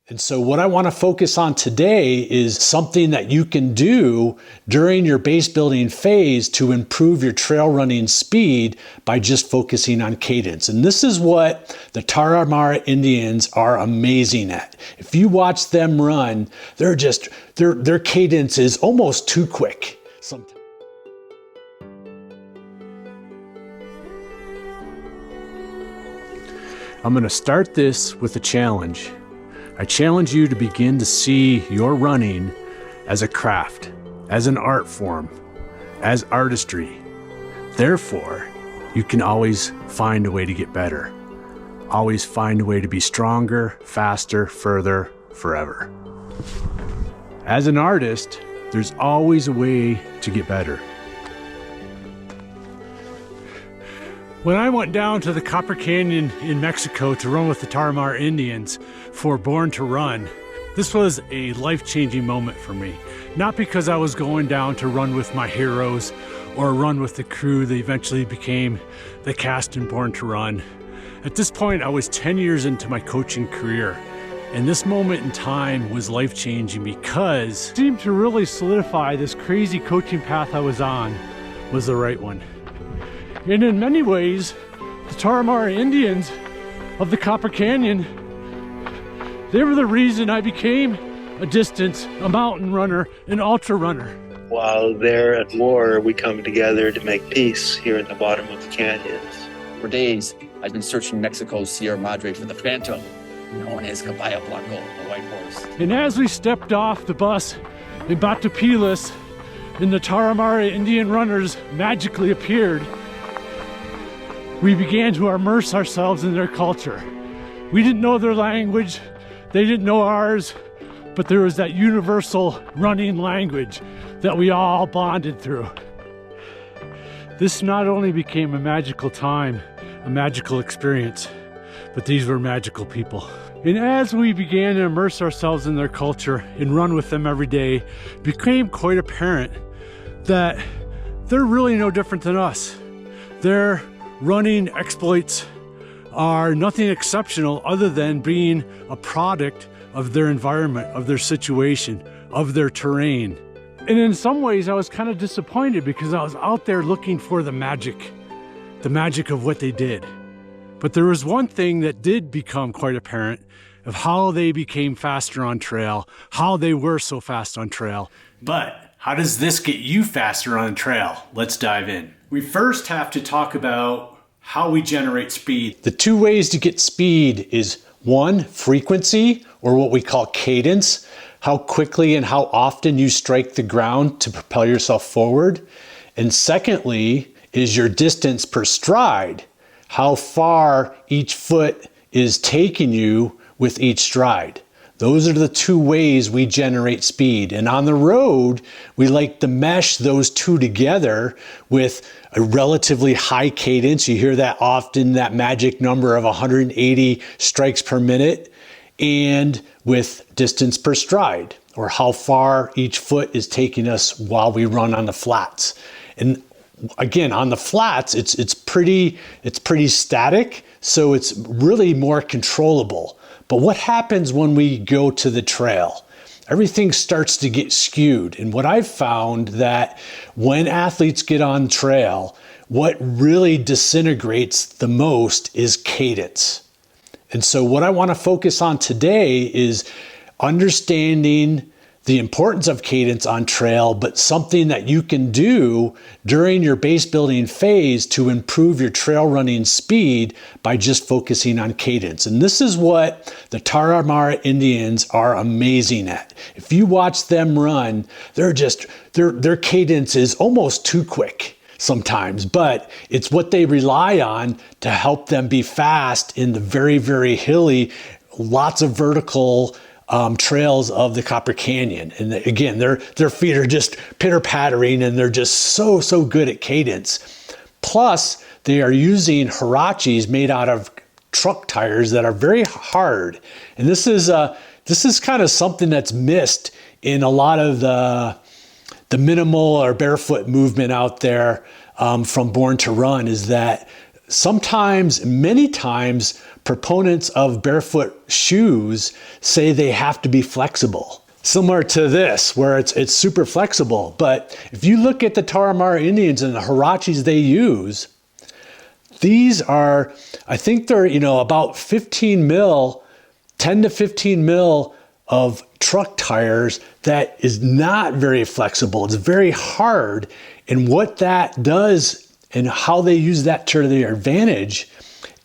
And so what I want to focus on today is something that you can do during your base building phase to improve your trail running speed by just focusing on cadence. And this is what the Tarahumara Indians are amazing at. If you watch them run, their cadence is almost too quick sometimes. I'm going to start this with a challenge. I challenge you to begin to see your running as a craft, as an art form, as artistry. Therefore, you can always find a way to get better. Always find a way to be stronger, faster, further, forever. As an artist, there's always a way to get better. When I went down to the Copper Canyon in Mexico to run with the Tarahumara Indians for Born to Run, this was a life-changing moment for me. Not because I was going down to run with my heroes or run with the crew that eventually became the cast in Born to Run. At this point, I was 10 years into my coaching career, and this moment in time was life-changing because it seemed to really solidify this crazy coaching path I was on was the right one. And in many ways, the Tarahumara Indians of the Copper Canyon, they were the reason I became a distance, a mountain runner, an ultra runner. While they're at war, we come together to make peace here at the bottom of the canyons. For days, I've been searching Mexico's Sierra Madre for the Phantom, known as Caballo Blanco, the white horse. And as we stepped off the bus in Batopilas, and the Tarahumara Indian runners magically appeared, we began to immerse ourselves in their culture. We didn't know their language, they didn't know ours, but there was that universal running language that we all bonded through. This not only became a magical time, a magical experience, but these were magical people. And as we began to immerse ourselves in their culture and run with them every day, it became quite apparent that they're really no different than us. Their running exploits are nothing exceptional other than being a product of their environment, of their situation, of their terrain. And in some ways I was kind of disappointed because I was out there looking for the magic of what they did. But there was one thing that did become quite apparent of how they became faster on trail, how they were so fast on trail. But how does this get you faster on trail? Let's dive in. We first have to talk about how we generate speed. The two ways to get speed is one, frequency, or what we call cadence, how quickly and how often you strike the ground to propel yourself forward. And secondly is your distance per stride, how far each foot is taking you with each stride. Those are the two ways we generate speed. And on the road, we like to mesh those two together with a relatively high cadence. You hear that often, that magic number of 180 strikes per minute, and with distance per stride, or how far each foot is taking us while we run on the flats. And again, on the flats, it's pretty static, so it's really more controllable. But what happens when we go to the trail? Everything starts to get skewed. And what I've found that when athletes get on trail, what really disintegrates the most is cadence. And so what I want to focus on today is understanding the importance of cadence on trail, but something that you can do during your base building phase to improve your trail running speed by just focusing on cadence. And this is what the Tarahumara Indians are amazing at. If you watch them run, their cadence is almost too quick sometimes, but it's what they rely on to help them be fast in the very, very hilly, lots of vertical trails of the Copper Canyon. And again, their feet are just pitter-pattering and they're just so good at cadence. Plus, they are using huaraches made out of truck tires that are very hard. And this is kind of something that's missed in a lot of the minimal or barefoot movement out there from Born to Run, is that sometimes, many times, proponents of barefoot shoes say they have to be flexible. Similar to this, where it's super flexible. But if you look at the Tarahumara Indians and the Huaraches they use, these are, I think they're, about 15 mil, 10 to 15 mil of truck tires that is not very flexible. It's very hard. And what that does and how they use that to their advantage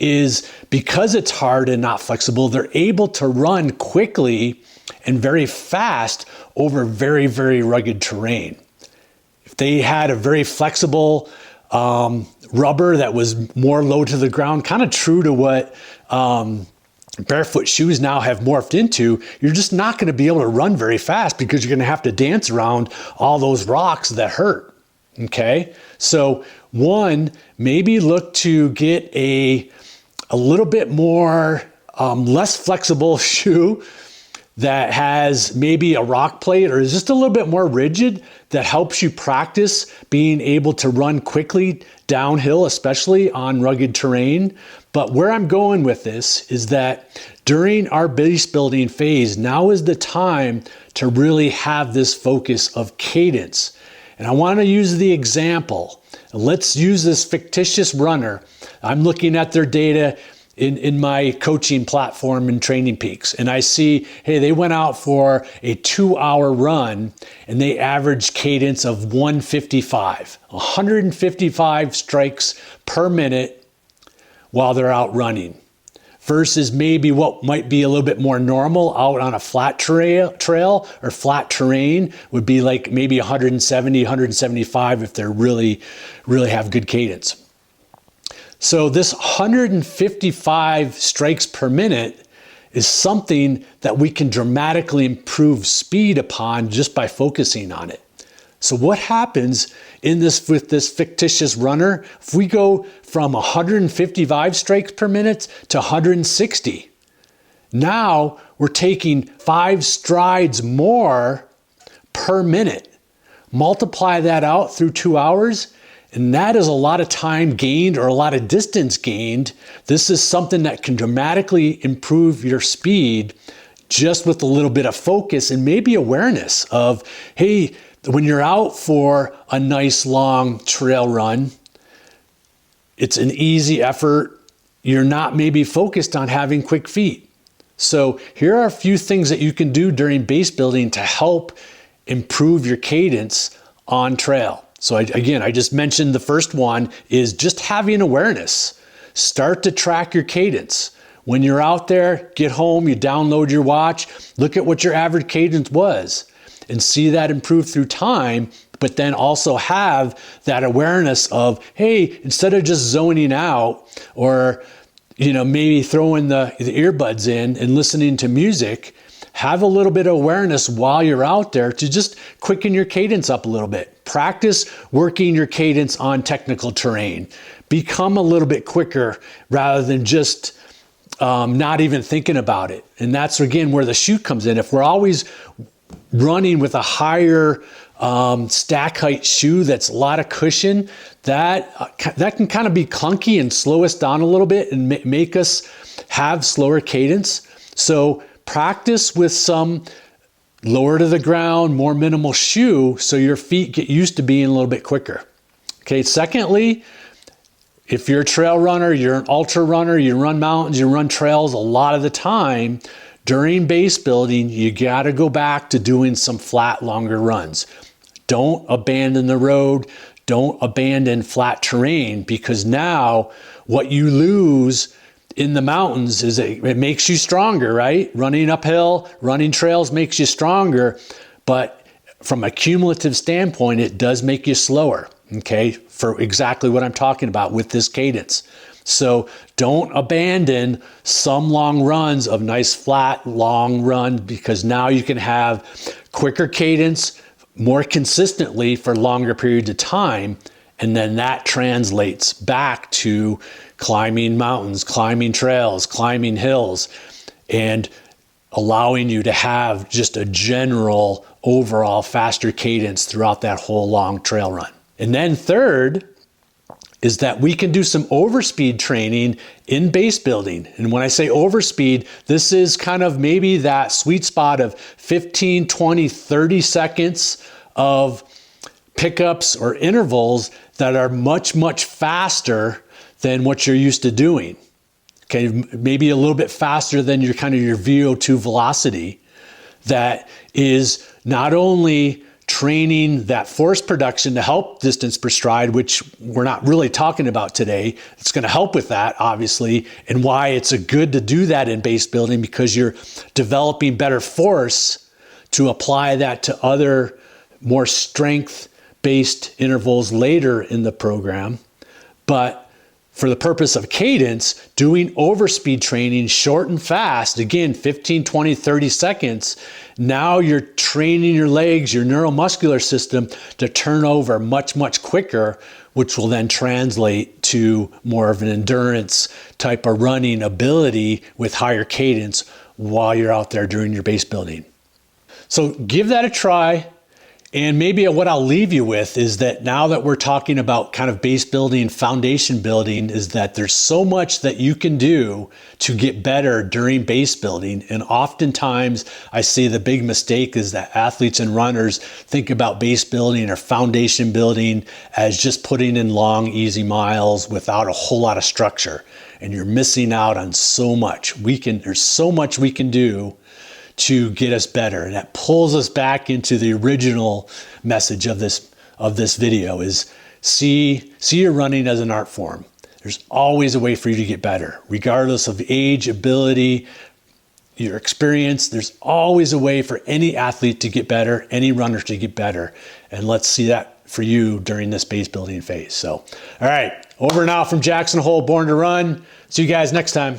is because it's hard and not flexible, they're able to run quickly and very fast over very, very rugged terrain. If they had a very flexible rubber that was more low to the ground, kind of true to what barefoot shoes now have morphed into, you're just not going to be able to run very fast because you're going to have to dance around all those rocks that hurt. Okay, so one, maybe look to get a little bit more less flexible shoe that has maybe a rock plate or is just a little bit more rigid that helps you practice being able to run quickly downhill, especially on rugged terrain. But where I'm going with this is that during our base building phase, now is the time to really have this focus of cadence. And I want to use the example. Let's use this fictitious runner. I'm looking at their data in my coaching platform in Training Peaks. And I see, hey, they went out for a 2-hour run and they averaged cadence of 155 strikes per minute while they're out running. Versus maybe what might be a little bit more normal out on a flat trail or flat terrain would be like maybe 170, 175 if they're really have good cadence. So this 155 strikes per minute is something that we can dramatically improve speed upon just by focusing on it. So what happens with this fictitious runner, if we go from 155 strikes per minute to 160, now we're taking 5 strides more per minute. Multiply that out through 2 hours, and that is a lot of time gained or a lot of distance gained. This is something that can dramatically improve your speed just with a little bit of focus and maybe awareness of, hey, when you're out for a nice long trail run, it's an easy effort. You're not maybe focused on having quick feet. So here are a few things that you can do during base building to help improve your cadence on trail. So I just mentioned the first one is just having awareness. Start to track your cadence. When you're out there, get home, you download your watch, look at what your average cadence was and see that improve through time, but then also have that awareness of, hey, instead of just zoning out or, maybe throwing the earbuds in and listening to music, have a little bit of awareness while you're out there to just quicken your cadence up a little bit. Practice working your cadence on technical terrain. Become a little bit quicker rather than just not even thinking about it. And that's, again, where the shoe comes in. If we're always running with a higher stack height shoe that's a lot of cushion, that can kind of be clunky and slow us down a little bit and make us have slower cadence. So practice with some lower to the ground, more minimal shoe so your feet get used to being a little bit quicker. Okay, secondly, if you're a trail runner, you're an ultra runner, you run mountains, you run trails, a lot of the time during base building, you got to go back to doing some flat, longer runs. Don't abandon the road. Don't abandon flat terrain, because now what you lose in the mountains is it makes you stronger, right? Running uphill, running trails makes you stronger, but from a cumulative standpoint, it does make you slower, okay? For exactly what I'm talking about with this cadence. So don't abandon some long runs of nice flat long run, because now you can have quicker cadence more consistently for longer periods of time. And then that translates back to climbing mountains, climbing trails, climbing hills, and allowing you to have just a general overall faster cadence throughout that whole long trail run. And then third is that we can do some overspeed training in base building. And when I say overspeed, this is kind of maybe that sweet spot of 15, 20, 30 seconds of pickups or intervals that are much, much faster than what you're used to doing. Okay, maybe a little bit faster than your kind of your VO2 velocity. That is not only training that force production to help distance per stride, which we're not really talking about today. It's going to help with that, obviously, and why it's good to do that in base building, because you're developing better force to apply that to other more strength-based intervals later in the program. But for the purpose of cadence, doing overspeed training short and fast, again, 15, 20, 30 seconds, now you're training your legs, your neuromuscular system to turn over much, much quicker, which will then translate to more of an endurance type of running ability with higher cadence while you're out there doing your base building. So give that a try. And maybe what I'll leave you with is that now that we're talking about kind of base building, foundation building, is that there's so much that you can do to get better during base building. And oftentimes I see the big mistake is that athletes and runners think about base building or foundation building as just putting in long, easy miles without a whole lot of structure. And you're missing out on so much. There's so much we can do to get us better. And that pulls us back into the original message of this video is see your running as an art form. There's always a way for you to get better, regardless of age, ability, your experience. There's always a way for any athlete to get better, any runner to get better. And let's see that for you during this base building phase. So, all right, over now from Jackson Hole, Born to Run. See you guys next time.